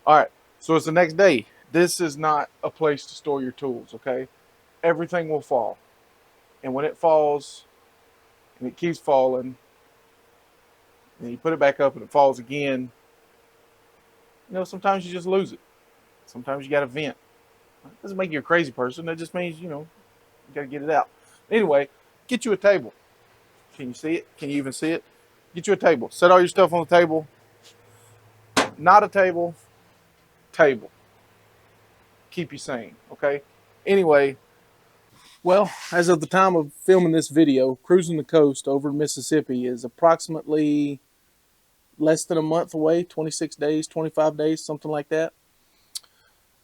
All right, so it's the next day. This is not a place to store your tools, okay? Everything will fall. And when it falls and it keeps falling, and you put it back up and it falls again, sometimes you just lose it. Sometimes you got to vent. It doesn't make you a crazy person. That just means, you got to get it out. Anyway, get you a table. Can you see it? Can you even see it? Get you a table. Set all your stuff on the table. Not a table, table. Keep you sane, okay? Anyway, well, as of the time of filming this video, Cruising the Coast over in Mississippi is approximately less than a month away, 26 days, 25 days, something like that.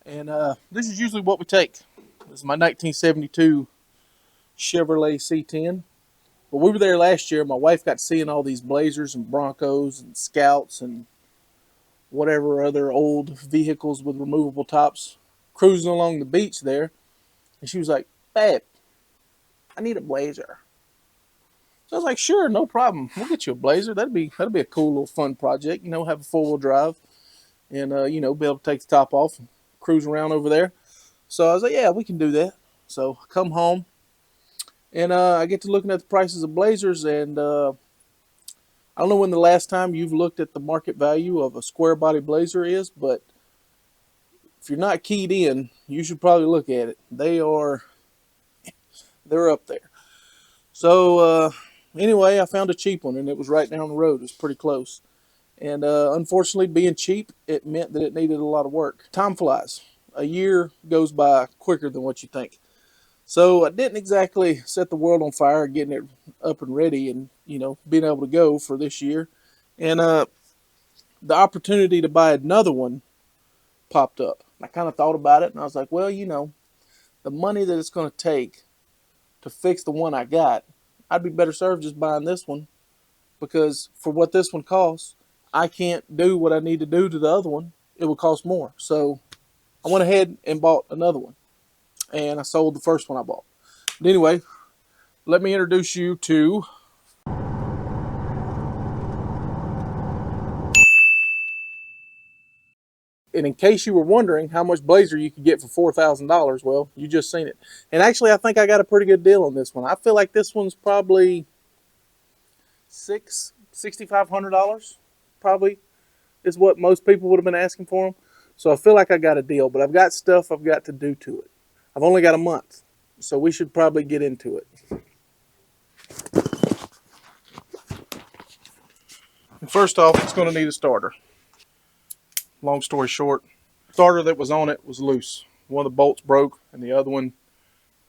And this is usually what we take. This is my 1972 Chevrolet C10. But we were there last year. My wife got seeing all these Blazers and Broncos and Scouts and whatever other old vehicles with removable tops cruising along the beach there. And she was like, "Babe, I need a Blazer." So I was like, "Sure, no problem. We'll get you a Blazer. That'd be a cool little fun project. Have a 4-wheel drive and be able to take the top off and cruise around over there." So I was like, "Yeah, we can do that." So I come home and I get to looking at the prices of Blazers, and I don't know when the last time you've looked at the market value of a square body Blazer is, but if you're not keyed in, you should probably look at it. They're up there. So anyway, I found a cheap one, and it was right down the road. It was pretty close. And unfortunately, being cheap, it meant that it needed a lot of work. Time flies. A year goes by quicker than what you think. So I didn't exactly set the world on fire getting it up and ready and, being able to go for this year. And the opportunity to buy another one popped up. I kind of thought about it, and I was like, well, the money that it's going to take to fix the one I got, I'd be better served just buying this one, because for what this one costs, I can't do what I need to do to the other one. It would cost more. So I went ahead and bought another one, and I sold the first one I bought. But anyway, let me introduce you to... And in case you were wondering how much Blazer you could get for $4,000, well, you just seen it. And actually, I think I got a pretty good deal on this one. I feel like this one's probably $6,500, probably, is what most people would have been asking for them. So I feel like I got a deal, but I've got stuff I've got to do to it. I've only got a month, so we should probably get into it. First off, it's going to need a starter. Long story short, the starter that was on it was loose. One of the bolts broke, and the other one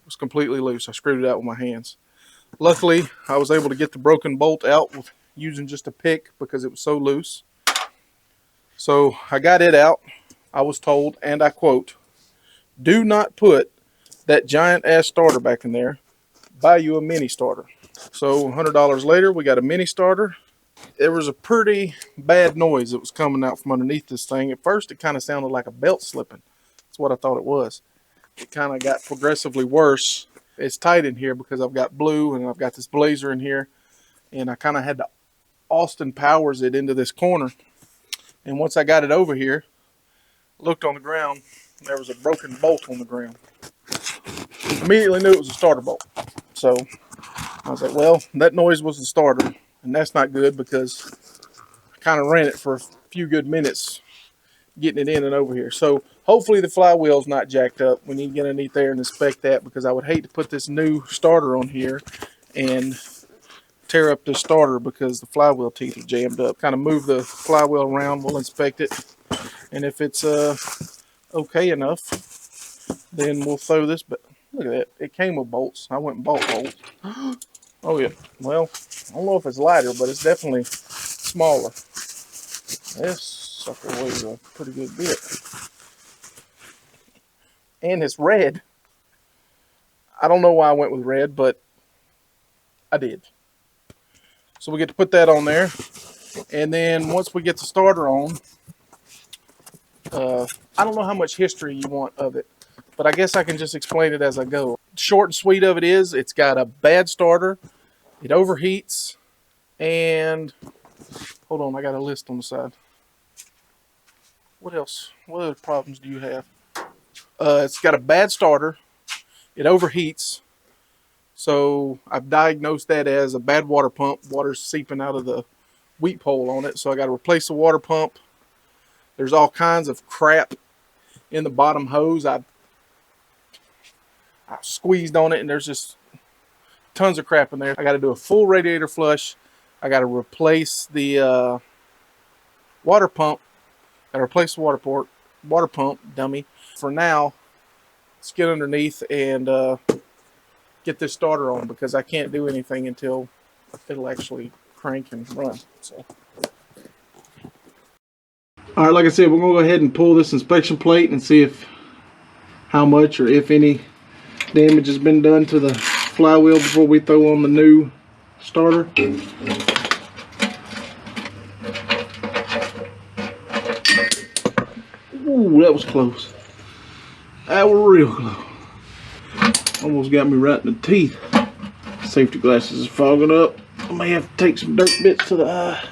was completely loose. I screwed it out with my hands. Luckily, I was able to get the broken bolt out with using just a pick because it was so loose. So I got it out. I was told, and I quote, "Do not put that giant ass starter back in there. Buy you a mini starter." So $100 later, we got a mini starter. There was a pretty bad noise that was coming out from underneath this thing. At first, it kind of sounded like a belt slipping. That's what I thought it was. It kind of got progressively worse. It's tight in here because I've got blue and I've got this Blazer in here. And I kind of had to Austin Powers it into this corner. And once I got it over here, looked on the ground, there was a broken bolt on the ground. Immediately knew it was a starter bolt. So I was like, well, that noise was the starter. And that's not good because I kind of ran it for a few good minutes getting it in and over here. So hopefully the flywheel's not jacked up. We need to get underneath there and inspect that, because I would hate to put this new starter on here and tear up this starter because the flywheel teeth are jammed up. Kind of move the flywheel around. We'll inspect it. And if it's okay enough, then we'll throw this. But look at that. It came with bolts. I went and bought bolts. Oh, yeah. Well, I don't know if it's lighter, but it's definitely smaller. This sucker weighs a pretty good bit. And it's red. I don't know why I went with red, but I did. So we get to put that on there. And then once we get the starter on, I don't know how much history you want of it, but I guess I can just explain it as I go. Short and sweet of it is, it's got a bad starter, it overheats, and hold on, I got a list on the side. What else? What other problems do you have? It's got a bad starter. It overheats. So I've diagnosed that as a bad water pump. Water's seeping out of the weep hole on it. So I got to replace the water pump. There's all kinds of crap in the bottom hose. I squeezed on it and there's just tons of crap in there. I got to do a full radiator flush. I got to replace the water pump. I got to replace the water pump, dummy. For now, let's get underneath and get this starter on because I can't do anything until it'll actually crank and run. So. All right, like I said, we're gonna go ahead and pull this inspection plate and see if how much or if any damage has been done to the flywheel before we throw on the new starter. Ooh, that was close. That was real close. Almost got me right in the teeth. Safety glasses is fogging up. I may have to take some dirt bits to the eye.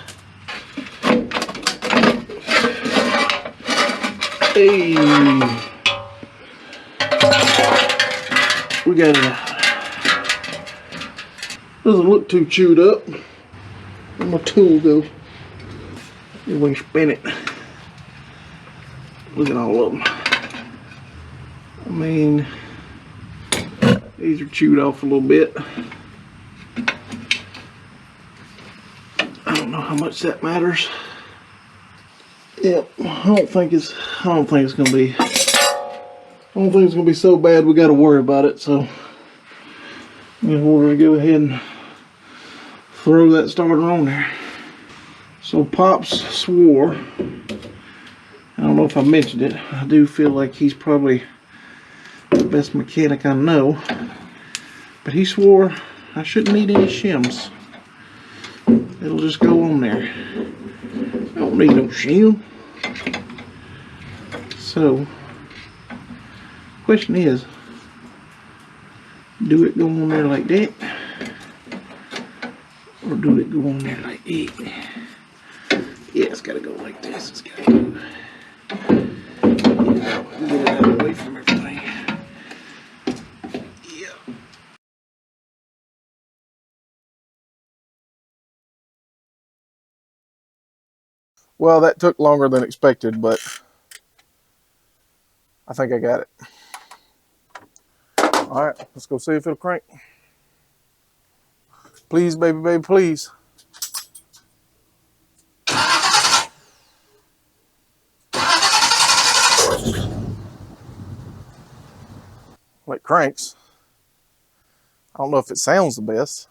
Hey, we got it out. Doesn't look too chewed up. Where'd my tool go? If we can spin it. Look at all of them. I mean, these are chewed off a little bit. I don't know how much that matters. Yep, I don't think it's gonna be so bad we gotta worry about it, so we're gonna go ahead and throw that starter on there. So Pops swore, I don't know if I mentioned it, I do feel like he's probably the best mechanic I know, but he swore I shouldn't need any shims. It'll just go on there. I don't need no shim. So, question is, do it go on there like that? Or do it go on there like that? Yeah, it's gotta go like this. It's gotta go. Get it out of the way from everything. Yeah. Well, that took longer than expected, but I think I got it. All right, let's go see if it'll crank. Please, baby, baby, please. Well, it cranks. I don't know if it sounds the best.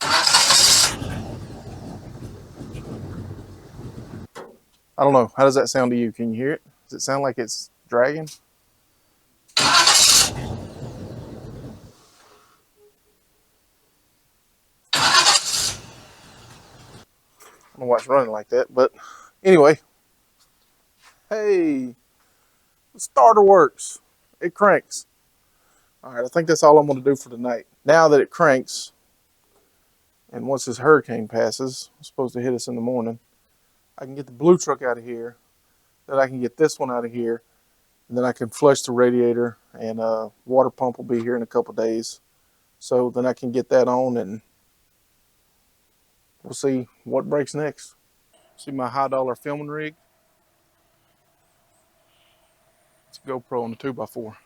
I don't know. How does that sound to you? Can you hear it? Does it sound like it's dragging? I don't know why it's running like that, but anyway. Hey, the starter works. It cranks. All right, I think that's all I'm going to do for tonight. Now that it cranks, and once this hurricane passes, it's supposed to hit us in the morning, I can get the blue truck out of here, then I can get this one out of here, and then I can flush the radiator, and water pump will be here in a couple days. So then I can get that on, and we'll see what breaks next. See my high dollar filming rig? It's a GoPro on the 2x4.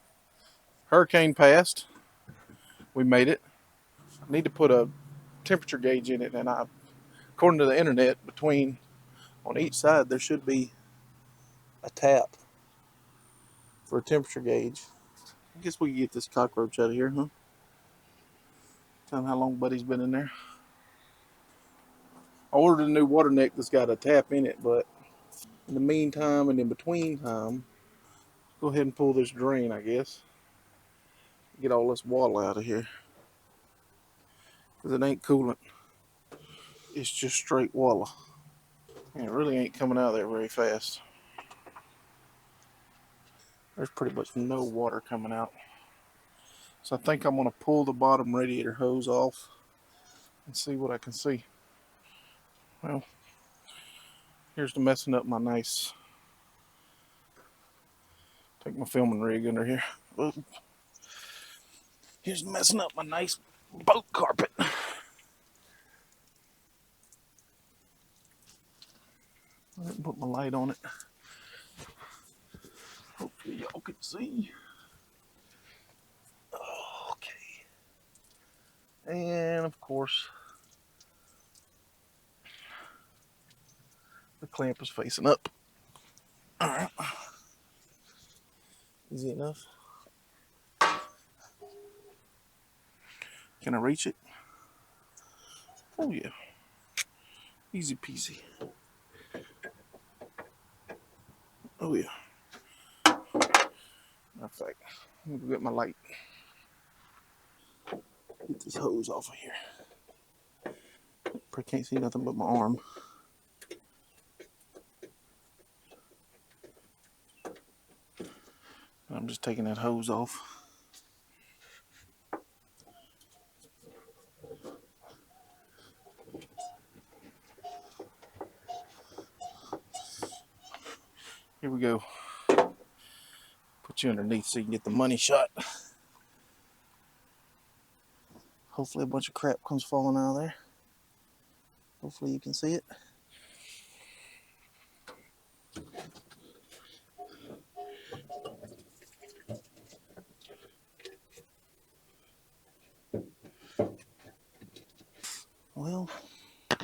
Hurricane passed. We made it. I need to put a temperature gauge in it, and according to the internet, on each side there should be a tap for a temperature gauge. I guess we can get this cockroach out of here, huh? Tell him how long Buddy's been in there. I ordered a new water neck that's got a tap in it, but in the meantime and in between time, go ahead and pull this drain, I guess. Get all this water out of here. Because it ain't coolant. It's just straight water. And it really ain't coming out of there very fast. There's pretty much no water coming out. So I think I'm going to pull the bottom radiator hose off and see what I can see. Well, Here's the messing up my nice. Take my filming rig under here. Oop. Here's the messing up my nice boat carpet. I didn't put my light on it. Hopefully y'all can see. Okay. And of course, the clamp is facing up. All right. Easy enough. Can I reach it? Oh yeah. Easy peasy. Oh yeah. Matter of fact, I'm gonna go get my light. Get this hose off of here. I can't see nothing but my arm. I'm just taking that hose off. Here we go. Put you underneath so you can get the money shot. Hopefully a bunch of crap comes falling out of there. Hopefully you can see it. Well, I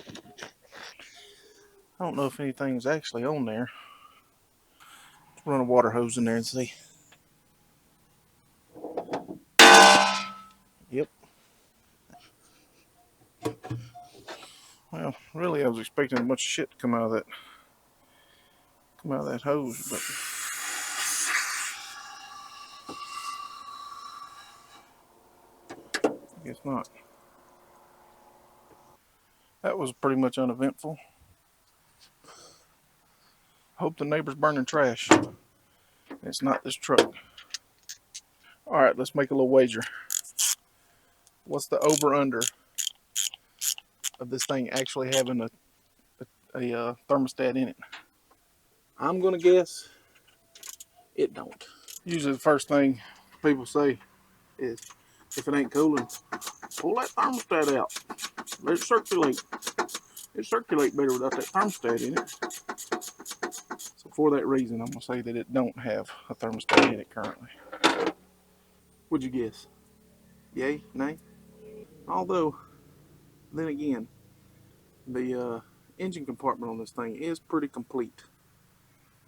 don't know if anything's actually on there. Let's run a water hose in there and see. Yep. Well, really I was expecting a bunch of shit to come out of that hose, but I guess not. That was pretty much uneventful. Hope the neighbor's burning trash. It's not this truck. Alright, let's make a little wager. What's the over-under of this thing actually having a thermostat in it? I'm gonna guess it don't. Usually the first thing people say is, if it ain't cooling, pull that thermostat out. Let it circulate. It circulate better without that thermostat in it. So for that reason, I'm gonna say that it don't have a thermostat in it currently. What'd you guess? Yay? Nay? Although, then again, the engine compartment on this thing is pretty complete.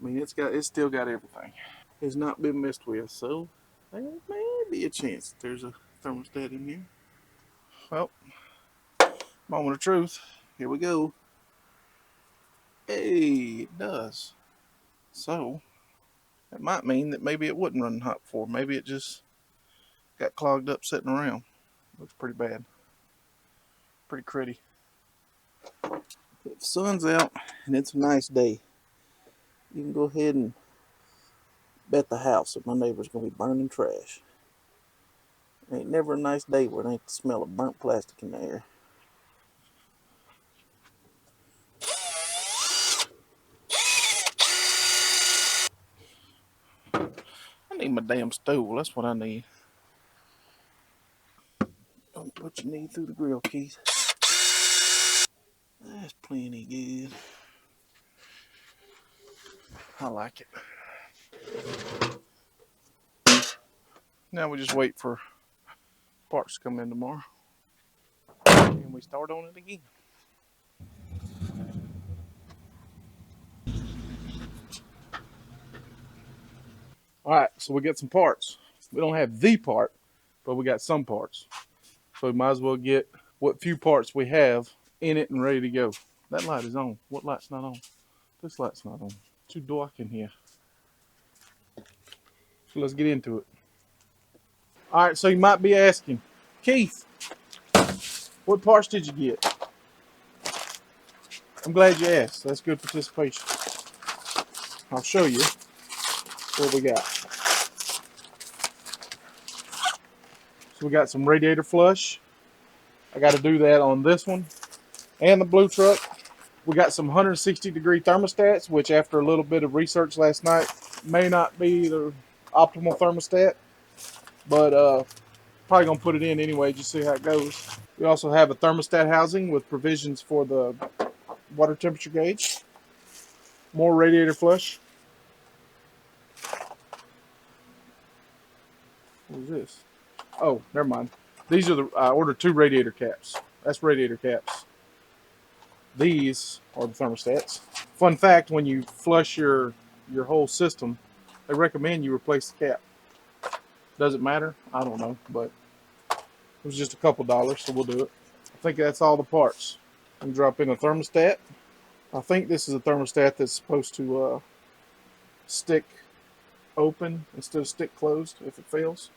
I mean, it's still got everything. It's not been messed with, so there may be a chance that there's a thermostat in here. Well, moment of truth. Here we go. Hey, it does. So that might mean that maybe it wasn't running hot before. Maybe it just got clogged up sitting around. Looks pretty bad. Pretty pretty. If the sun's out and it's a nice day, you can go ahead and bet the house that my neighbor's gonna be burning trash. Ain't never a nice day where it ain't the smell of burnt plastic in the air. I need my damn stool. That's what I need. Don't put your knee through the grill, Keith. That's plenty good. I like it. Now we just wait for parts to come in tomorrow. And we start on it again. Alright, so we got some parts. We don't have the part, but we got some parts. So we might as well get what few parts we have in it and ready to go. That light is on. What light's not on? This light's not on. Too dark in here. So let's get into it. Alright, so you might be asking, Keith, what parts did you get? I'm glad you asked. That's good participation. I'll show you what we got. So we got some radiator flush. I got to do that on this one and the blue truck. We got some 160-degree thermostats, which after a little bit of research last night may not be the optimal thermostat, but probably gonna put it in anyway, just see how it goes. We also have a thermostat housing with provisions for the water temperature gauge, more radiator flush. What is this? Oh, never mind. These are I ordered 2 radiator caps. That's radiator caps. These are the thermostats. Fun fact, when you flush your whole system, they recommend you replace the cap. Does it matter? I don't know, but it was just a couple dollars, so we'll do it. I think that's all the parts. And drop in a thermostat. I think this is a thermostat that's supposed to stick open instead of stick closed if it fails.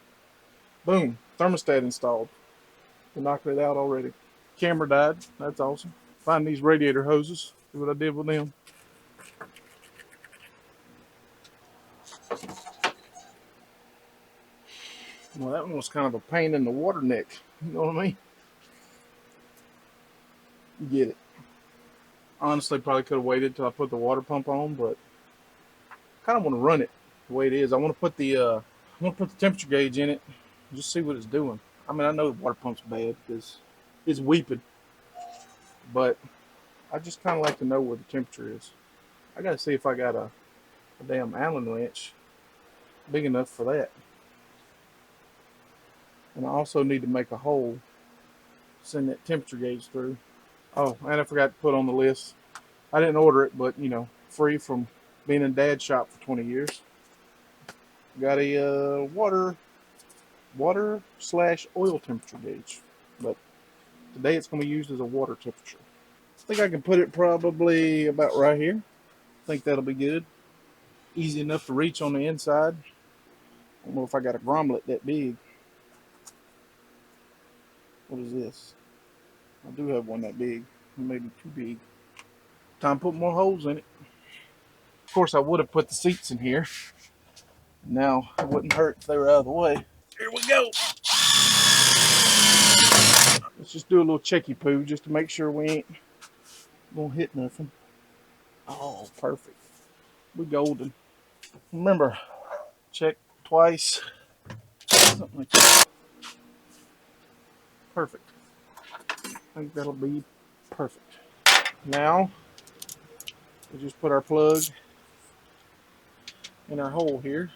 Boom, thermostat installed. We knocked it out already. Camera died. That's awesome. Find these radiator hoses. See what I did with them. Well, that one was kind of a pain in the water neck. You know what I mean? You get it. Honestly, probably could have waited till I put the water pump on, but I kind of want to run it the way it is. I want to put the temperature gauge in it, and just see what it's doing. I mean, I know the water pump's bad because it's weeping, but I just kind of like to know where the temperature is. I got to see if I got a damn Allen wrench big enough for that. And I also need to make a hole, send that temperature gauge through. Oh, and I forgot to put on the list. I didn't order it, but you know, free from being in Dad's shop for 20 years. Got a water/oil temperature gauge, but today it's going to be used as a water temperature. I think I can put it probably about right here. I think that'll be good. Easy enough to reach on the inside. I don't know if I got a grommet that big. What is this? I do have one that big. Maybe too big. Time to put more holes in it. Of course, I would have put the seats in here. Now, it wouldn't hurt if they were out of the way. Here we go. Let's just do a little checky poo just to make sure we ain't gonna hit nothing. Oh, perfect. We golden. Remember, check twice. Something like that. Perfect. I think that'll be perfect. Now, we just put our plug in our hole here.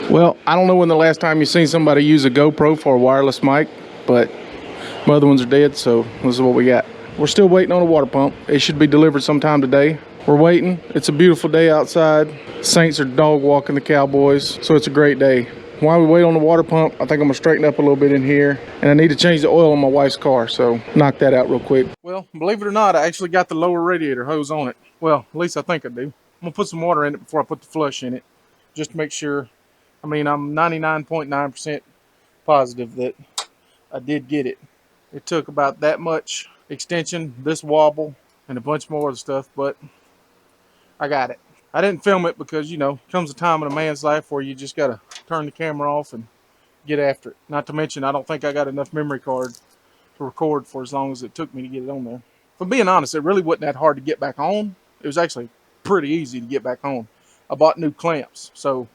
Well, I don't know when the last time you've seen somebody use a GoPro for a wireless mic, but my other ones are dead, so this is what we got. We're still waiting on a water pump. It should be delivered sometime today. We're waiting. It's a beautiful day outside. Saints are dog walking the Cowboys, so it's a great day. While we wait on the water pump, I think I'm gonna straighten up a little bit in here, and I need to change the oil on my wife's car, so knock that out real quick. Well, believe it or not, I actually got the lower radiator hose on it. Well, at least I think I do. I'm gonna put some water in it before I put the flush in it, just to make sure. I mean, I'm 99.9% positive that I did get it. It took about that much extension, this wobble, and a bunch more of stuff, but I got it. I didn't film it because, you know, comes a time in a man's life where you just got to turn the camera off and get after it. Not to mention, I don't think I got enough memory card to record for as long as it took me to get it on there. For being honest, it really wasn't that hard to get back on. It was actually pretty easy to get back on. I bought new clamps, so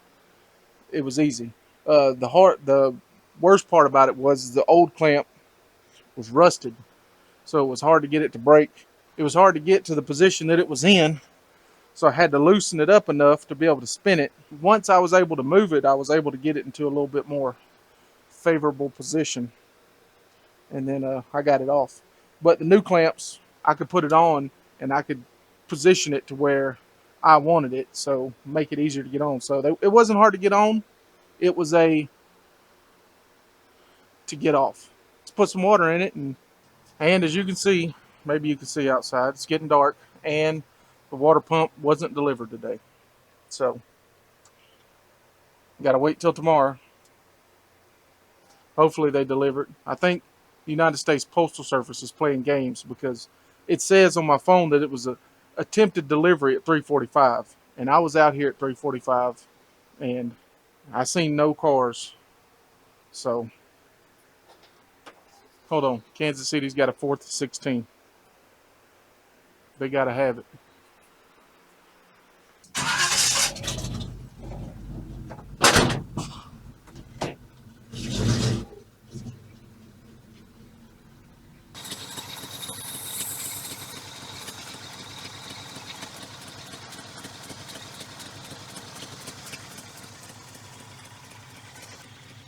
it was easy. The worst part about it was the old clamp was rusted, so it was hard to get it to break. It was hard to get to the position that it was in, so I had to loosen it up enough to be able to spin it. Once I was able to move it, I was able to get it into a little bit more favorable position, and then I got it off. But the new clamps, I could put it on and I could position it to where I wanted it, so make it easier to get on. So it wasn't hard to get on. It was to get off. Let's put some water in it, and as you can see, maybe you can see outside, it's getting dark, and the water pump wasn't delivered today. So, gotta wait till tomorrow. Hopefully they deliver it. I think the United States Postal Service is playing games because it says on my phone that it was a attempted delivery at 3:45, and I was out here at 3:45, and I seen no cars. So hold on, Kansas City's got a 4th and 16. They gotta have it.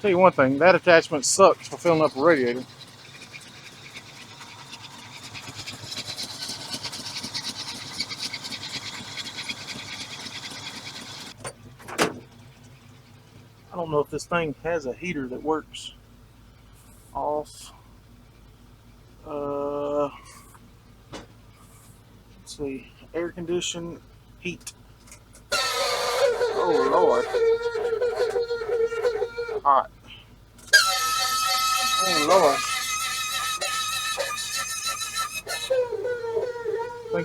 Tell you one thing, that attachment sucks for filling up a radiator. I don't know if this thing has a heater that works. Off. Let's see. Air condition, heat. Oh Lord. Hot. Oh Lord. I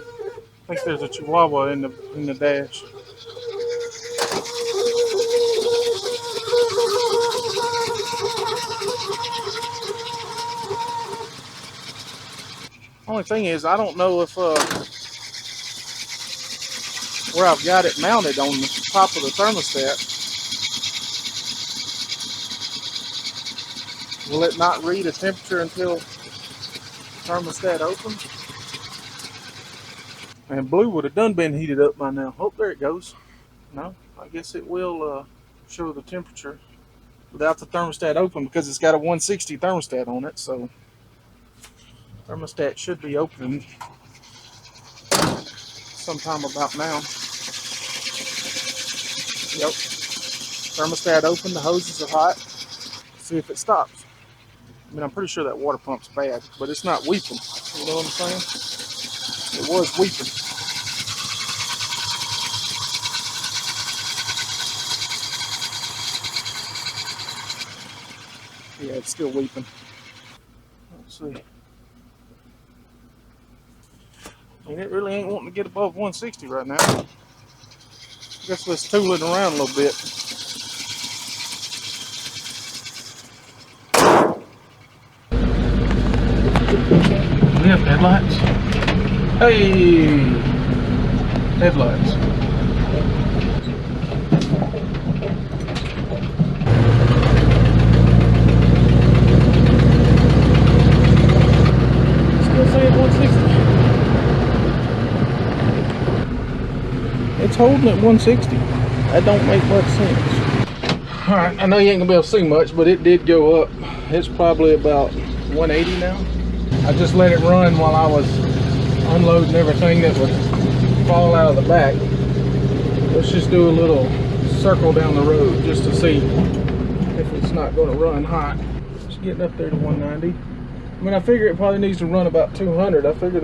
think there's a chihuahua in the dash. Only thing is, I don't know if where I've got it mounted on the top of the thermostat, will it not read a temperature until the thermostat opens? And blue would have done been heated up by now. Oh, there it goes. No, I guess it will show the temperature without the thermostat open because it's got a 160 thermostat on it. So thermostat should be open sometime about now. Yep. Thermostat open, the hoses are hot. See if it stops. I mean, I'm pretty sure that water pump's bad, but it's not weeping. You know what I'm saying? It was weeping. Yeah, it's still weeping. Let's see. I mean, it really ain't wanting to get above 160 right now. I guess let's tool it around a little bit. We have headlights. Hey! Headlights. Still saying 160. It's holding at 160. That don't make much sense. Alright, I know you ain't gonna be able to see much, but it did go up. It's probably about 180 now. I just let it run while I was unloading everything that would fall out of the back. Let's just do a little circle down the road just to see if it's not going to run hot. It's getting up there to 190. I mean, I figure it probably needs to run about 200. I figure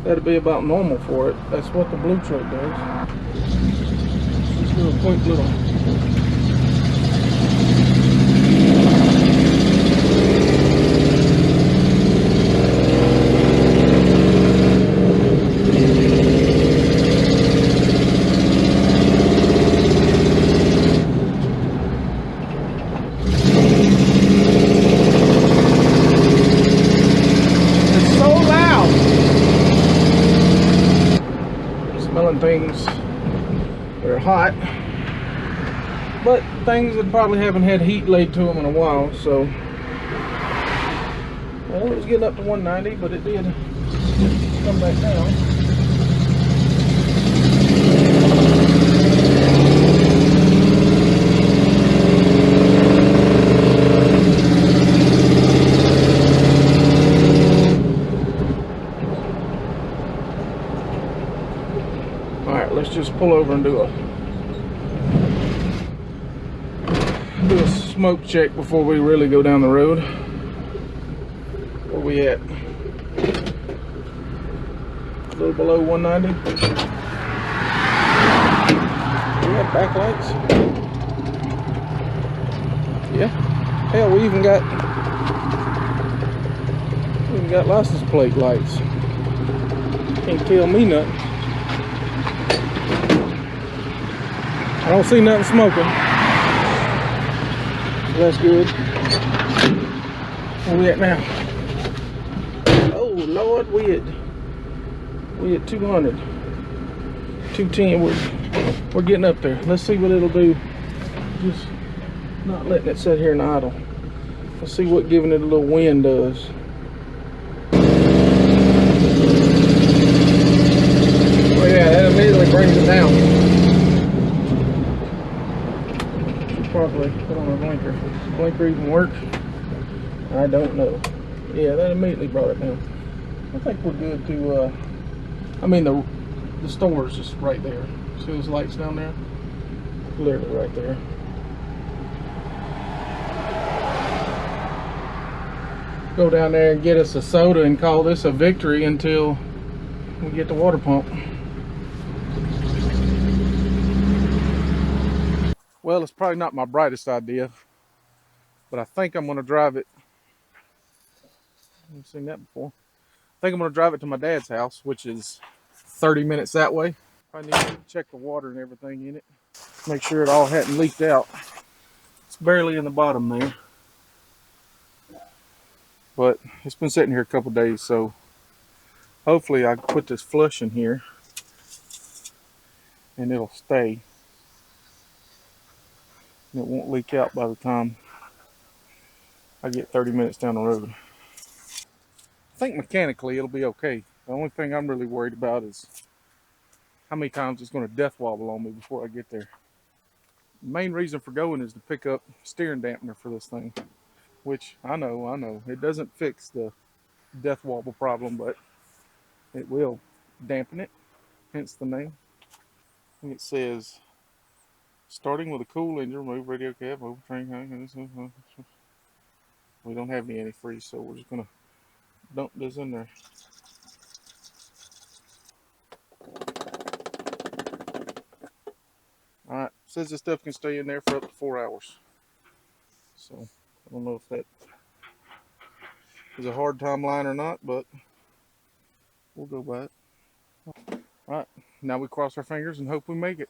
that'd be about normal for it. That's what the blue truck does. Let's do a quick little. Things that are hot, but things that probably haven't had heat laid to them in a while. So, well, it was getting up to 190, but it did come back down. Let's just pull over and do a smoke check before we really go down the road. Where we at? A little below 190. We have backlights. Yeah. Hell, we even got license plate lights. Can't tell me nothing. I don't see nothing smoking. So that's good. Where we at now? Oh Lord, we at 200. 210. We're getting up there. Let's see what it'll do. Just not letting it sit here and idle. Let's see what giving it a little wind does. Oh yeah, that immediately brings it down. Should probably put on a blinker. Does the blinker even work? I don't know. Yeah, that immediately brought it down. I think we're good to, I mean the store is just right there. See those lights down there? Literally right there. Go down there and get us a soda and call this a victory until we get the water pump. Well, it's probably not my brightest idea, but I think I'm going to drive it. I've seen that before. I think I'm going to drive it to my dad's house, which is 30 minutes that way. I need to check the water and everything in it. Make sure it all hadn't leaked out. It's barely in the bottom there. But it's been sitting here a couple days, so hopefully I can put this flush in here and it'll stay. And it won't leak out by the time I get 30 minutes down the road. I think mechanically it'll be okay. The only thing I'm really worried about is how many times it's going to death wobble on me before I get there. The main reason for going is to pick up steering dampener for this thing, which I know it doesn't fix the death wobble problem, but it will dampen it, hence the name. And it says, starting with a cool engine, remove radio cab, open train. We don't have any antifreeze, so we're just going to dump this in there. Alright, says this stuff can stay in there for up to 4 hours. So, I don't know if that is a hard timeline or not, but we'll go by it. Alright, now we cross our fingers and hope we make it.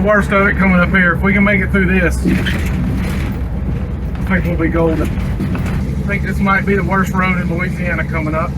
Worst of it coming up here. If we can make it through this, I think we'll be golden. I think this might be the worst road in Louisiana coming up.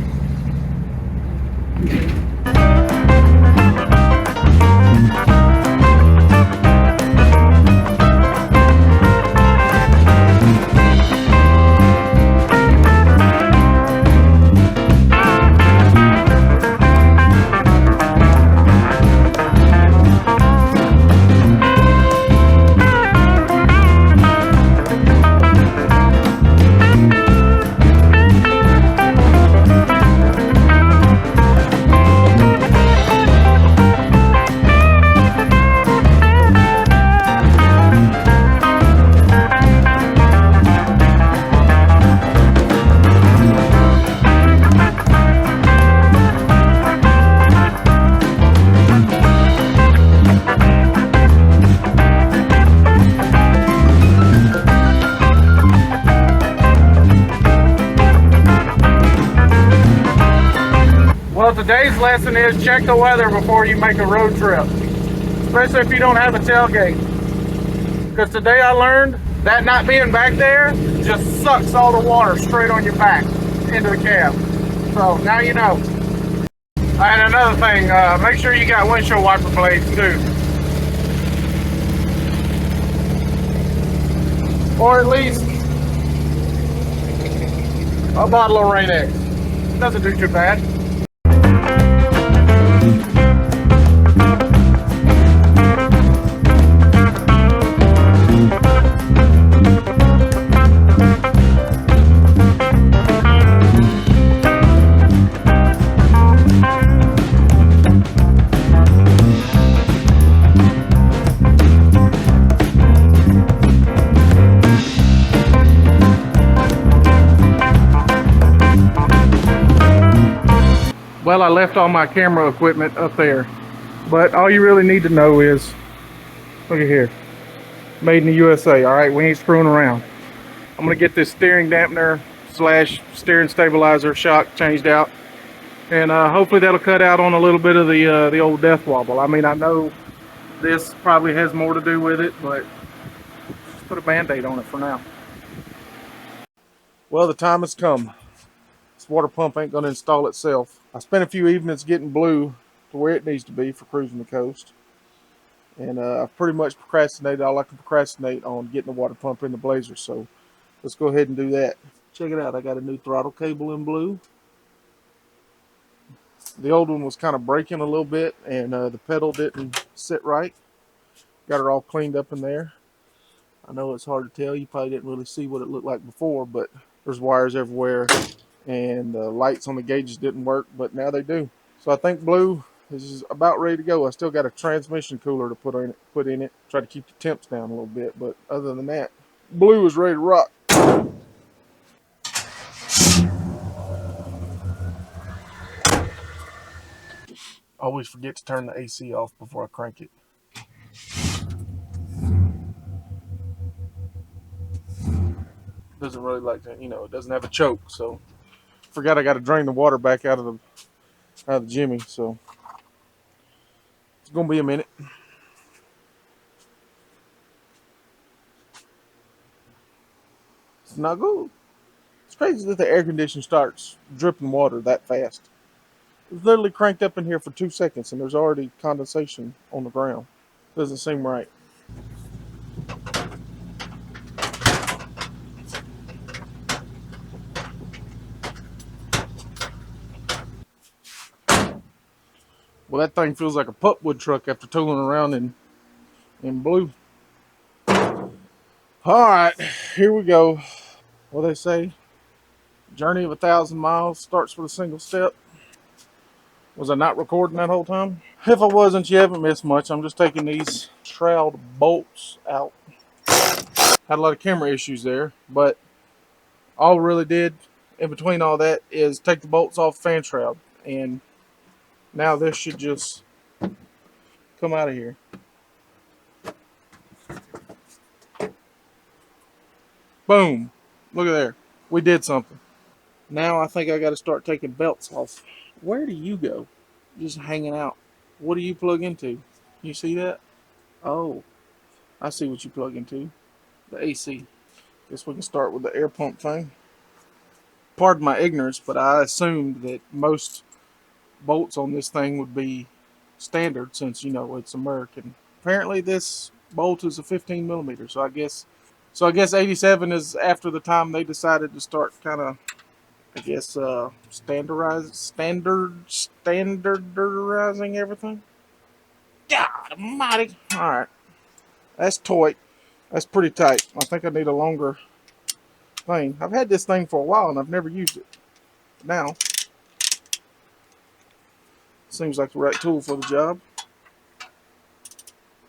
today's lesson is check the weather before you make a road trip, especially if you don't have a tailgate. Because today I learned that not being back there just sucks all the water straight on your back into the cab. So now you know. And another thing, make sure you got windshield wiper blades too. Or at least a bottle of Rain-X. Doesn't do too bad. Well, I left all my camera equipment up there, but all you really need to know is, look at here, made in the USA. All right, we ain't screwing around. I'm gonna get this steering dampener slash steering stabilizer shock changed out, and hopefully that'll cut out on a little bit of the old death wobble. I mean, I know this probably has more to do with it, but just put a band-aid on it for now. Well, the time has come. This water pump ain't gonna install itself. I spent a few evenings getting Blue to where it needs to be for Cruising the Coast. And I've pretty much procrastinated all I can procrastinate on getting the water pump in the Blazer. So let's go ahead and do that. Check it out. I got a new throttle cable in Blue. The old one was kind of breaking a little bit, and the pedal didn't sit right. Got her all cleaned up in there. I know it's hard to tell. You probably didn't really see what it looked like before, but there's wires everywhere. And the lights on the gauges didn't work, but now they do. So I think Blue is about ready to go. I still got a transmission cooler to put in it, try to keep the temps down a little bit, but other than that, Blue is ready to rock. Always forget to turn the AC off before I crank it. Doesn't really like that, it doesn't have a choke, so forgot I got to drain the water back out of the Jimmy, so it's gonna be a minute. It's not good. It's crazy that the air conditioner starts dripping water that fast. It's literally cranked up in here for 2 seconds and there's already condensation on the ground. Doesn't seem right. Well, that thing feels like a pulpwood truck after tooling around in Blue. Alright, here we go. What they say, journey of 1,000 miles starts with a single step. Was I not recording that whole time? If I wasn't, you haven't missed much. I'm just taking these shroud bolts out. Had a lot of camera issues there, but all we really did in between all that is take the bolts off the fan shroud, and now this should just come out of here. Boom. Look at there. We did something. Now I think I got to start taking belts off. Where do you go? Just hanging out. What do you plug into? You see that? Oh, I see what you plug into. The AC. Guess we can start with the air pump thing. Pardon my ignorance, but I assumed that most bolts on this thing would be standard since, it's American. Apparently this bolt is a 15 millimeter, so I guess 87 is after the time they decided to start kind of, standardizing everything. God almighty. Alright. That's tight. That's pretty tight. I think I need a longer thing. I've had this thing for a while and I've never used it. Now, seems like the right tool for the job.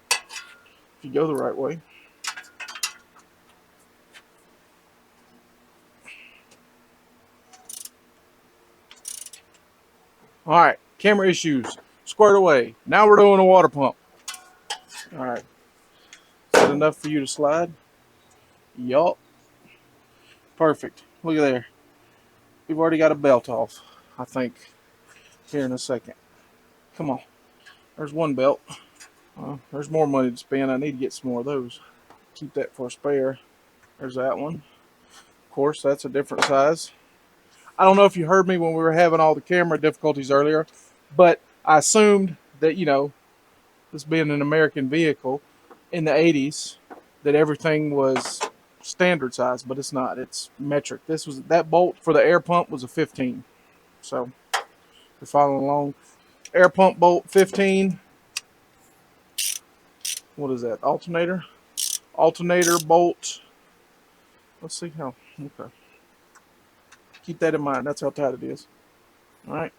If you go the right way. Alright, camera issues squared away. Now we're doing a water pump. Alright. Is that enough for you to slide? Yup. Perfect. Look at there. We've already got a belt off, I think. here in a second. Come on. There's one belt. There's more money to spend. I need to get some more of those. Keep that for a spare. There's that one. Of course, that's a different size. I don't know if you heard me when we were having all the camera difficulties earlier, but I assumed that, this being an American vehicle in the 80s, that everything was standard size, but it's not. It's metric. That bolt for the air pump was a 15. So, you're following along. Air pump bolt 15. What is that? Alternator? Alternator bolt. Let's see how. Okay. Keep that in mind. That's how tight it is. All right.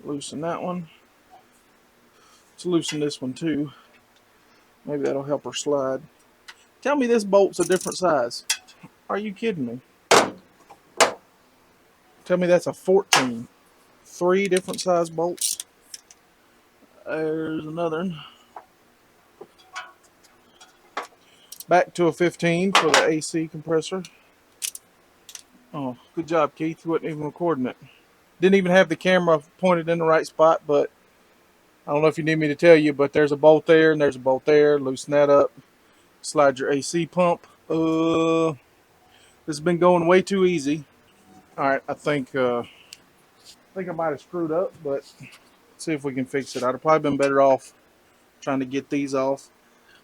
Loosen that one. Let's loosen this one too. Maybe that'll help her slide. Tell me this bolt's a different size. Are you kidding me? Tell me that's a 14. 3 different size bolts. There's another one. Back to a 15 for the AC compressor. Oh, good job, Keith. You wasn't even recording it. Didn't even have the camera pointed in the right spot, but I don't know if you need me to tell you, but there's a bolt there and there's a bolt there. Loosen that up. Slide your AC pump. This has been going way too easy. All right, I think I might have screwed up, but let's see if we can fix it. I'd have probably been better off trying to get these off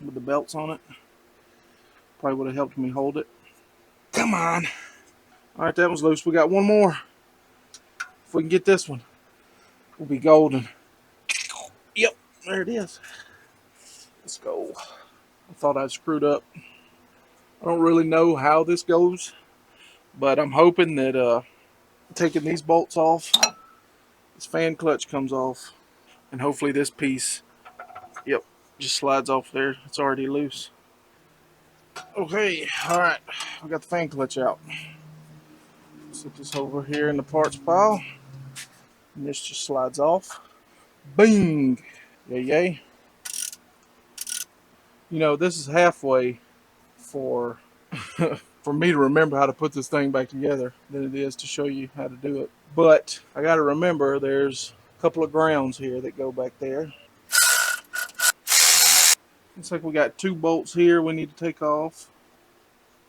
with the belts on it. Probably would have helped me hold it. Come on. All right, that one's loose. We got one more. If we can get this one, we'll be golden. Yep, there it is. Let's go. I thought I'd screwed up. I don't really know how this goes, but I'm hoping that taking these bolts off, this fan clutch comes off, and hopefully this piece, yep, just slides off there. It's already loose. Okay, all right, we got the fan clutch out. Set this over here in the parts pile, and this just slides off. Bing! Yay, yay. This is halfway for for me to remember how to put this thing back together than it is to show you how to do it. But I got to remember there's a couple of grounds here that go back there. Looks like we got 2 bolts here we need to take off.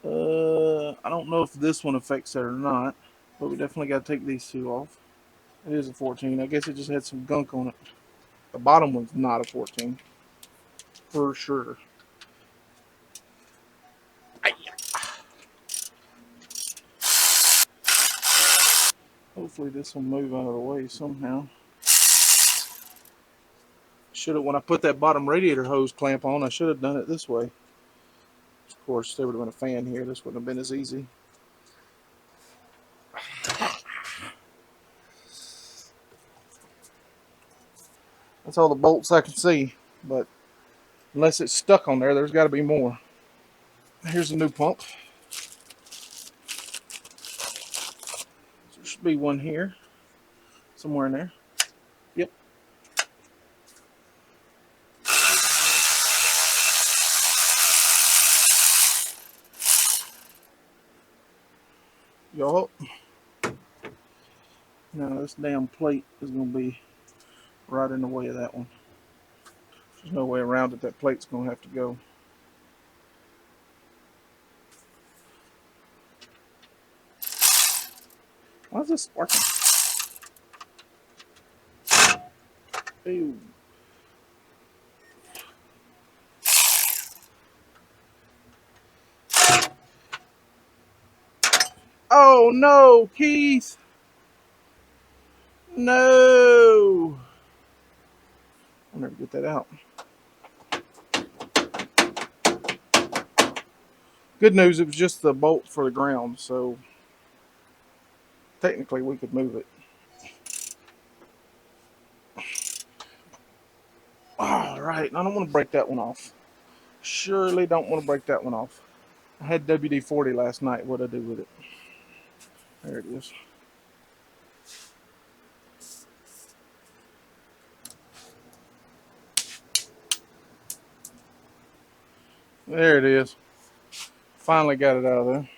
I don't know if this one affects it or not, but we definitely got to take these 2 off. It is a 14. I guess it just had some gunk on it. The bottom one's not a 14. For sure. Hopefully this will move out of the way somehow. Should have, when I put that bottom radiator hose clamp on, I should have done it this way. Of course, there would have been a fan here. This wouldn't have been as easy. That's all the bolts I can see, but unless it's stuck on there, there's got to be more. Here's a new pump. There should be one here, somewhere in there. Yep. Yup. Now this damn plate is going to be right in the way of that one. There's no way around it. That plate's going to have to go. Why is this working? Ew. Oh no, Keith! No! I'll never get that out. Good news, it was just the bolt for the ground, so technically we could move it. Alright, I don't want to break that one off. Surely don't want to break that one off. I had WD-40 last night. What'd I do with it? There it is. There it is. Finally got it out of there.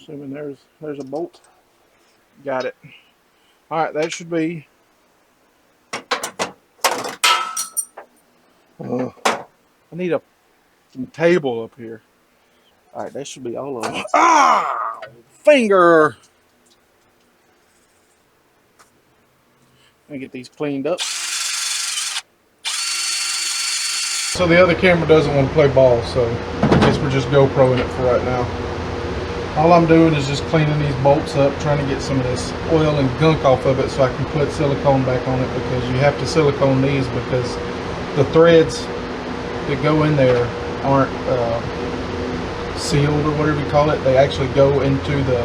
Assuming there's a bolt. Got it. All right, that should be. I need some table up here. All right, that should be all of them. Ah, finger. Let me get these cleaned up. So the other camera doesn't want to play ball, so I guess we're just GoProing it for right now. All I'm doing is just cleaning these bolts up, trying to get some of this oil and gunk off of it so I can put silicone back on it, because you have to silicone these because the threads that go in there aren't sealed or whatever you call it. They actually go into the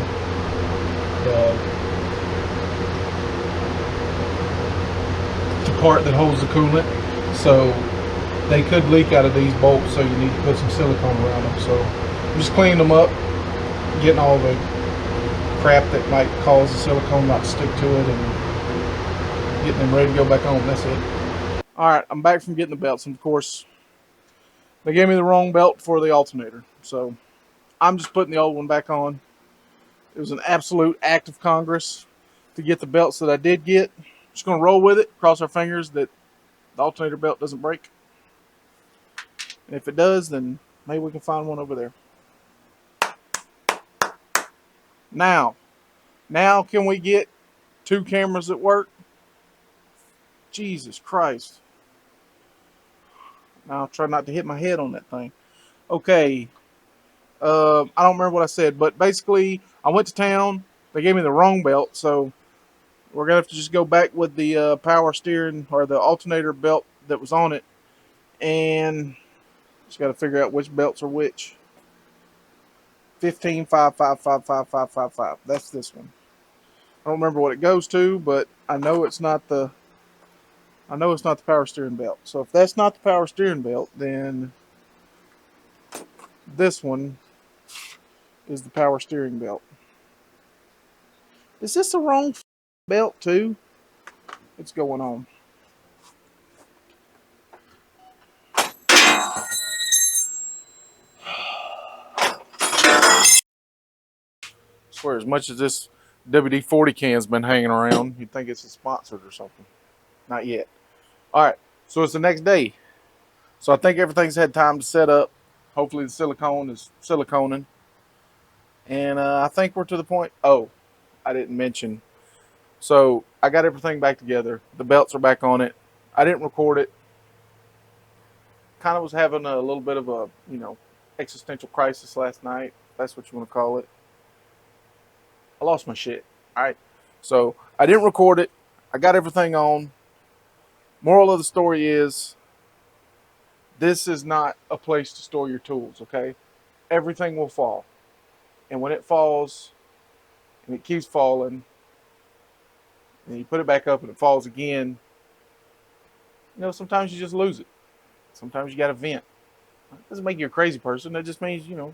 part that holds the coolant, so they could leak out of these bolts, so you need to put some silicone around them. So I'm just cleaning them up, getting all the crap that might cause the silicone not to stick to it, and getting them ready to go back on. That's it. Alright, I'm back from getting the belts, and of course they gave me the wrong belt for the alternator, so I'm just putting the old one back on. It was an absolute act of Congress to get the belts that I did get. Just going to roll with it, cross our fingers that the alternator belt doesn't break. And if it does, then maybe we can find one over there. Now can we get 2 cameras that work? Jesus Christ. Now I'll try not to hit my head on that thing. Okay. I don't remember what I said, but basically I went to town. They gave me the wrong belt, so we're going to have to just go back with the power steering or the alternator belt that was on it. And just got to figure out which belts are which. 15, 5, 5, 5, 5, 5, 5, 5. That's this one. I don't remember what it goes to, but I know it's not the power steering belt. So if that's not the power steering belt, then this one is the power steering belt. Is this the wrong belt too? What's going on? I swear, as much as this WD-40 can's been hanging around, you'd think it's sponsored or something. Not yet. All right, so it's the next day. So I think everything's had time to set up. Hopefully the silicone is siliconing. And I think we're to the point. Oh, I didn't mention. So I got everything back together. The belts are back on it. I didn't record it. Kind of was having a little bit of a, existential crisis last night. That's what you want to call it. I lost my shit. All right. So I didn't record it. I got everything on. Moral of the story is, this is not a place to store your tools, okay? Everything will fall. And when it falls, and it keeps falling, and you put it back up and it falls again, sometimes you just lose it. Sometimes you got to vent. It doesn't make you a crazy person. It just means, you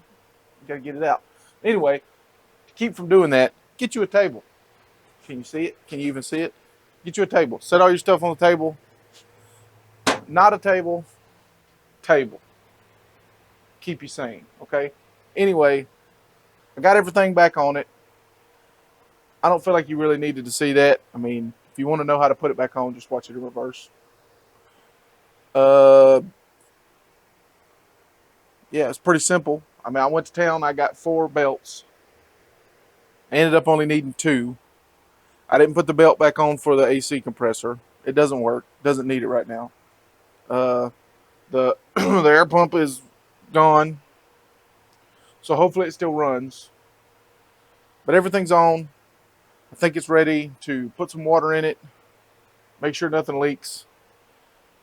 got to get it out. Anyway, to keep from doing that, get you a table. Can you see it? Can you even see it? Get you a table. Set all your stuff on the table. Not a table. Table. Keep you sane, okay? Anyway, I got everything back on it. I don't feel like you really needed to see that. I mean, if you want to know how to put it back on, just watch it in reverse. Yeah, it's pretty simple. I mean, I went to town. I got 4 belts. I ended up only needing 2. I didn't put the belt back on for the AC compressor. It doesn't work. Doesn't need it right now. The the air pump is gone. So hopefully it still runs. But everything's on. I think it's ready to put some water in it. Make sure nothing leaks.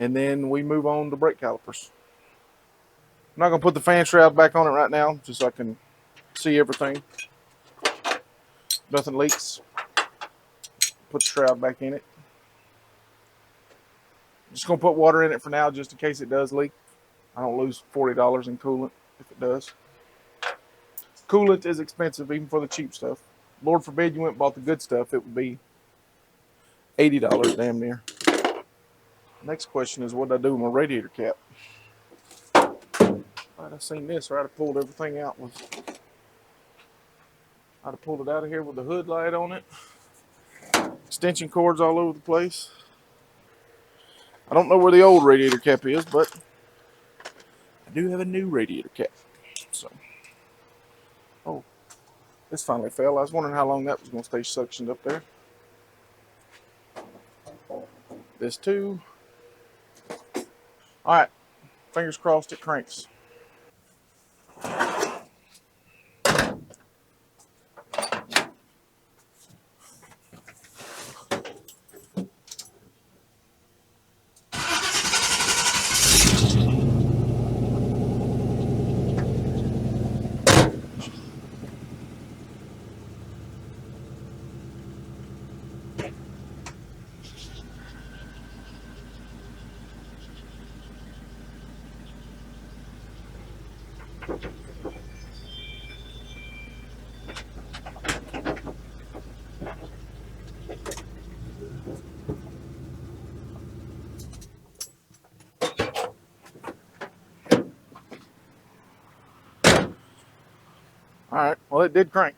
And then we move on to brake calipers. I'm not going to put the fan shroud back on it right now, just so I can see everything. Nothing leaks. Put the shroud back in it. Just going to put water in it for now, just in case it does leak. I don't lose $40 in coolant if it does. Coolant is expensive, even for the cheap stuff. Lord forbid you went and bought the good stuff, it would be $80 damn near. Next question is, what did I do with my radiator cap? I'd have seen this, or I'd have pulled everything out with I'd have pulled it out of here with the hood light on it. Extension cords all over the place. I don't know where the old radiator cap is, but I do have a new radiator cap. So, oh, this finally fell. I was wondering how long that was going to stay suctioned up there. This too. All right, fingers crossed it cranks. All right, well, it did crank.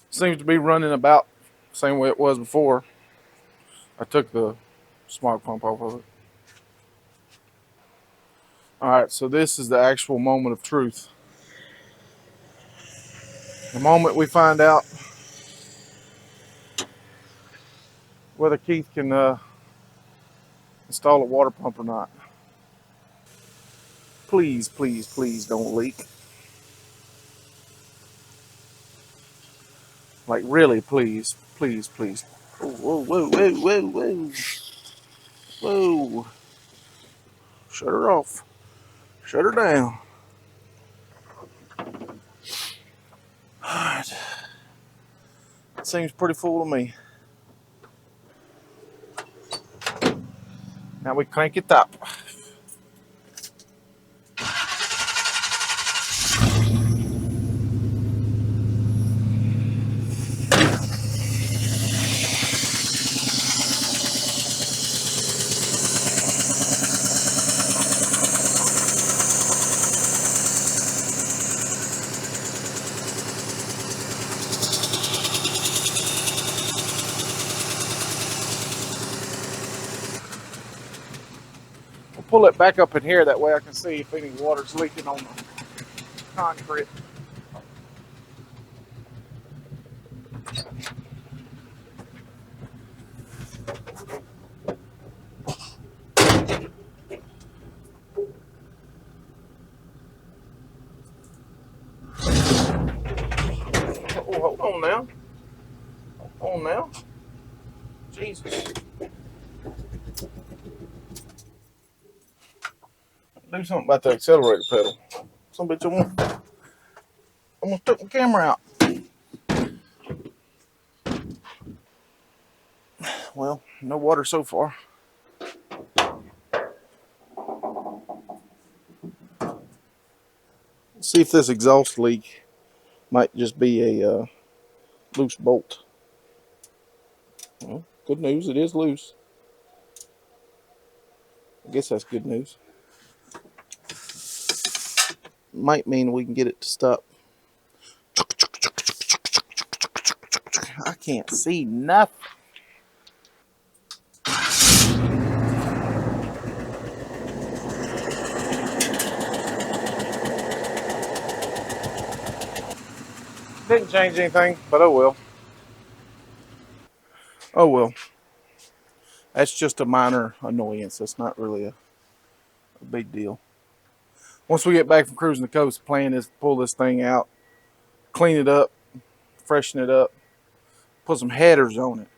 Seems to be running about the same way it was before. I took the smog pump off of it. All right, so this is the actual moment of truth. The moment we find out whether Keith can install a water pump or not. Please, please, please don't leak. Like, really, please, please, please. Whoa, whoa, whoa, whoa, whoa, whoa. Whoa. Shut her off. Shut her down. Alright. It seems pretty full to me. Now we crank it up. We'll pull it back up in here, that way I can see if any water's leaking on the concrete. Oh, hold on now. Hold on now. Jesus. Do something about the accelerator pedal. Some bitch, almost took my camera out. Well, no water so far. Let's see if this exhaust leak might just be a loose bolt. Well, good news, it is loose. I guess that's good news. Might mean we can get it to stop. I can't see nothing. Didn't change anything, but oh well. Oh well. That's just a minor annoyance. That's not really a big deal. Once we get back from cruising the coast, the plan is to pull this thing out, clean it up, freshen it up, put some headers on it.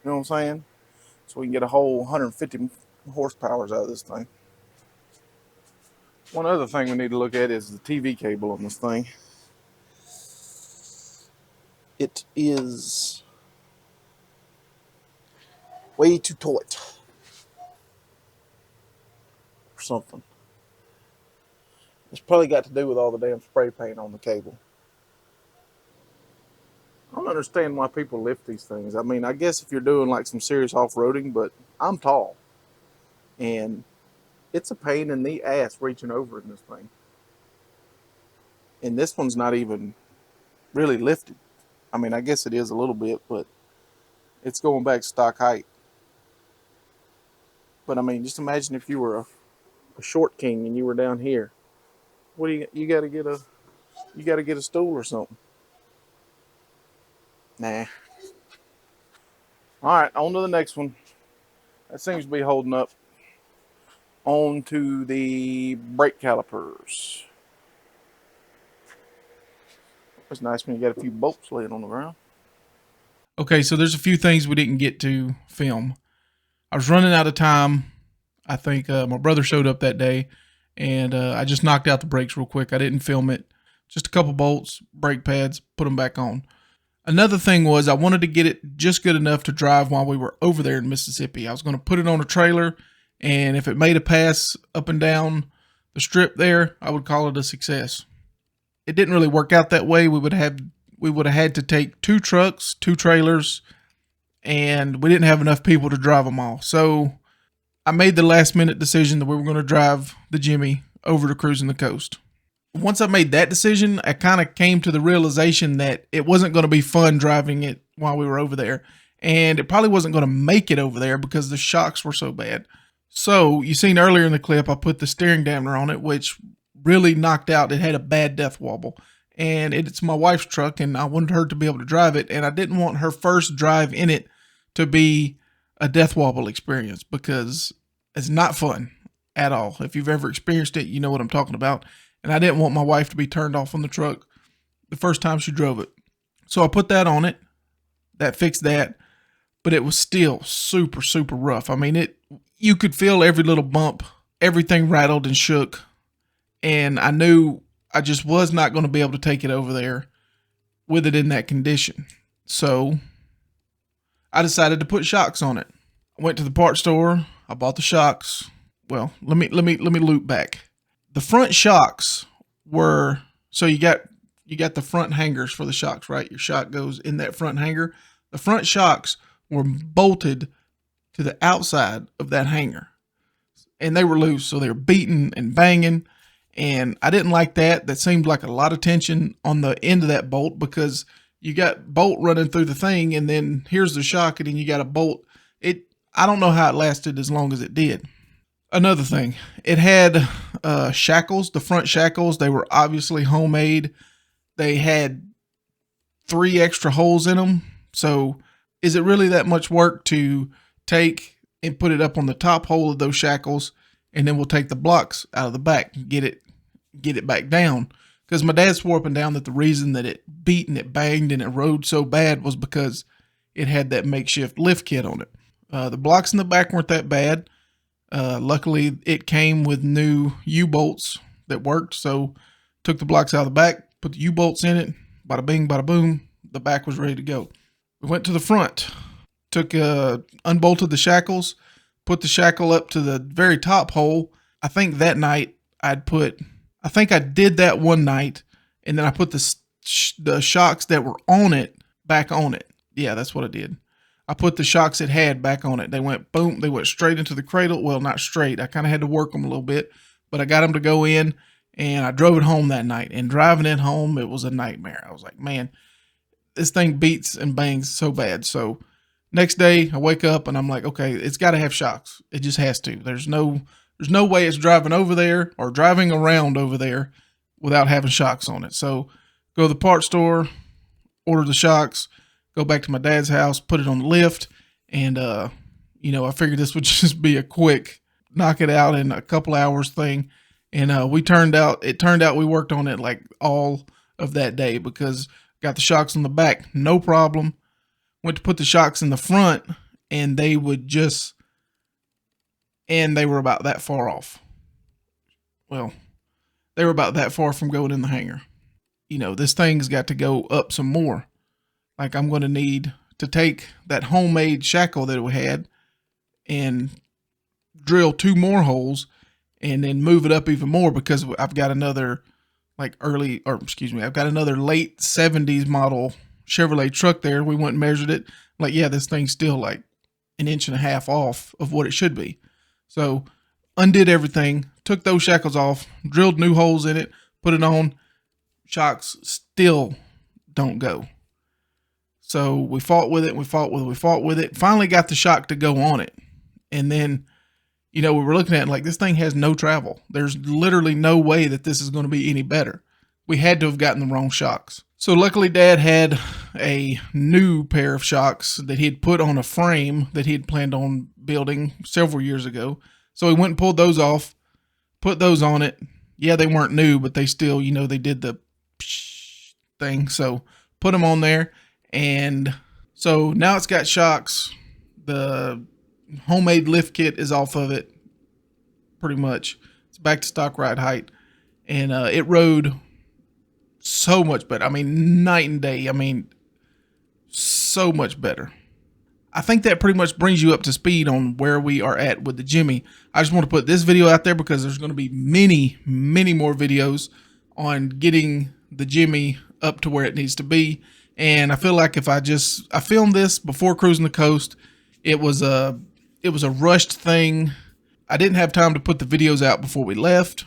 You know what I'm saying? So we can get a whole 150 horsepower out of this thing. One other thing we need to look at is the TV cable on this thing. It is way too taut or something. It's probably got to do with all the damn spray paint on the cable. I don't understand why people lift these things. I mean, I guess if you're doing like some serious off-roading, but I'm tall. And It's a pain in the ass reaching over in this thing. And this one's not even really lifted. I mean, I guess it is a little bit, but it's going back stock height. But I mean, just imagine if you were a short king and you were down here. What do you got to get a stool or something? Nah. All right, on to the next one. That seems to be holding up. On to the brake calipers. It's nice when you got a few bolts laying on the ground. Okay, so there's a few things we didn't get to film. I was running out of time. I think my brother showed up that day, and I just knocked out the brakes real quick. I didn't film it. Just a couple bolts, brake pads, put them back on. Another thing was I wanted to get it just good enough to drive while we were over there in Mississippi. I was going to put it on a trailer, and if it made a pass up and down the strip there, I would call it a success. It didn't really work out that way. We would have had to take 2 trucks, 2 trailers, and we didn't have enough people to drive them all. So I made the last minute decision that we were going to drive the Jimmy over to Cruisin the Coast. Once I made that decision, I kind of came to the realization that it wasn't going to be fun driving it while we were over there. And it probably wasn't going to make it over there because the shocks were so bad. So you seen earlier in the clip, I put the steering dampener on it, which really knocked out. It had a bad death wobble. And it's my wife's truck, and I wanted her to be able to drive it. And I didn't want her first drive in it to be a death wobble experience because it's not fun at all. If you've ever experienced it, you know what I'm talking about. And I didn't want my wife to be turned off on the truck the first time she drove it. So I put that on it. That fixed that. But it was still super, super rough. I mean, you could feel every little bump. Everything rattled and shook. And I knew I just was not going to be able to take it over there with it in that condition. So I decided to put shocks on it. I went to the parts store. I bought the shocks. Well, let me loop back. The front shocks were, so you got the front hangers for the shocks, right? Your shock goes in that front hanger. The front shocks were bolted to the outside of that hanger, and they were loose, so they were beating and banging, and I didn't like that. That seemed like a lot of tension on the end of that bolt because you got bolt running through the thing, and then here's the shock, and then you got a bolt. I don't know how it lasted as long as it did. Another thing, it had shackles, the front shackles. They were obviously homemade. They had 3 extra holes in them. So is it really that much work to take and put it up on the top hole of those shackles, and then we'll take the blocks out of the back and get it back down? Because my dad swore up and down that the reason that it beat and it banged and it rode so bad was because it had that makeshift lift kit on it. The blocks in the back weren't that bad. Luckily, it came with new U-bolts that worked, so took the blocks out of the back, put the U-bolts in it, bada bing, bada boom, the back was ready to go. We went to the front, unbolted the shackles, put the shackle up to the very top hole. I think that night I did that one night, and then I put the shocks that were on it back on it. Yeah, that's what I did. I put the shocks it had back on it. They went boom. They went straight into the cradle. Well, not straight. I kind of had to work them a little bit, but I got them to go in, and I drove it home that night. And driving it home, it was a nightmare. I was like, man, this thing beats and bangs so bad. So next day, I wake up and I'm like, okay, it's got to have shocks. It just has to. There's no way it's driving over there or driving around over there without having shocks on it. So go to the parts store, order the shocks. Go back to my dad's house, put it on the lift, and I figured this would just be a quick knock it out in a couple hours thing. And it turned out we worked on it like all of that day because got the shocks on the back, no problem. Went to put the shocks in the front, and they were about that far off. Well, they were about that far from going in the hanger. This thing's got to go up some more. Like, I'm going to need to take that homemade shackle that we had and drill 2 more holes and then move it up even more because I've got another I've got another late 70s model Chevrolet truck there. We went and measured it. Like, yeah, this thing's still like 1.5 inches off of what it should be. So undid everything, took those shackles off, drilled new holes in it, put it on. Shocks still don't go. So we fought with it, we fought with it. Finally got the shock to go on it. And then, we were looking at it like, this thing has no travel. There's literally no way that this is going to be any better. We had to have gotten the wrong shocks. So luckily Dad had a new pair of shocks that he had put on a frame that he had planned on building several years ago. So he went and pulled those off, put those on it. Yeah, they weren't new, but they still, they did the thing. So put them on there. And so now it's got shocks. The homemade lift kit is off of it, pretty much. It's back to stock ride height. And it rode so much better. I mean, night and day. I mean, so much better. I think that pretty much brings you up to speed on where we are at with the Jimmy. I just want to put this video out there because there's going to be many, many more videos on getting the Jimmy up to where it needs to be. And I feel like if I filmed this before Cruising the Coast, it was a rushed thing. I didn't have time to put the videos out before we left,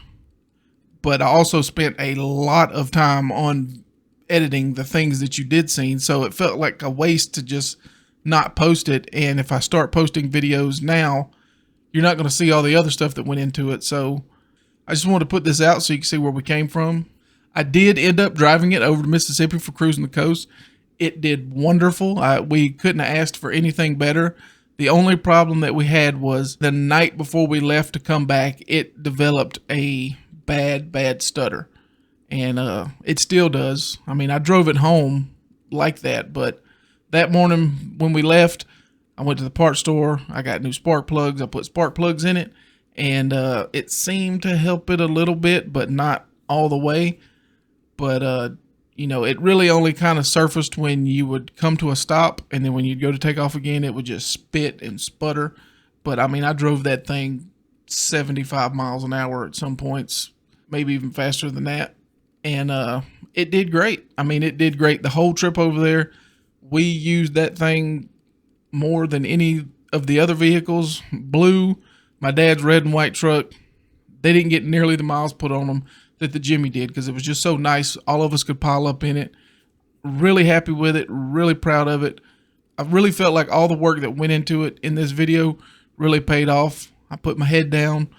but I also spent a lot of time on editing the things that you did see. So it felt like a waste to just not post it. And if I start posting videos now, you're not going to see all the other stuff that went into it. So I just wanted to put this out so you can see where we came from. I did end up driving it over to Mississippi for Cruising the Coast. It did wonderful. We couldn't have asked for anything better. The only problem that we had was the night before we left to come back, it developed a bad stutter. And it still does. I mean, I drove it home like that, but that morning when we left, I went to the parts store. I got new spark plugs. I put spark plugs in it, and it seemed to help it a little bit, but not all the way. But, it really only kind of surfaced when you would come to a stop, and then when you'd go to take off again, it would just spit and sputter. But, I mean, I drove that thing 75 miles an hour at some points, maybe even faster than that. And it did great. I mean, it did great. The whole trip over there, we used that thing more than any of the other vehicles. Blue, my dad's red and white truck, they didn't get nearly the miles put on them that the Jimmy did because it was just so nice. All of us could pile up in it. Really happy with it. Really proud of it. I really felt like all the work that went into it in this video really paid off. I put my head down,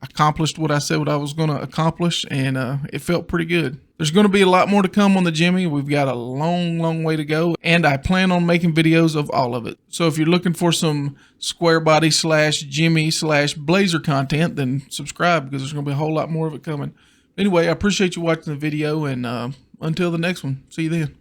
accomplished what I said what I was going to accomplish, and it felt pretty good. There's going to be a lot more to come on the Jimmy. We've got a long way to go, and I plan on making videos of all of it. So if you're looking for some square body / Jimmy / Blazer content, then subscribe because there's going to be a whole lot more of it coming. Anyway, I appreciate you watching the video, and until the next one, see you then.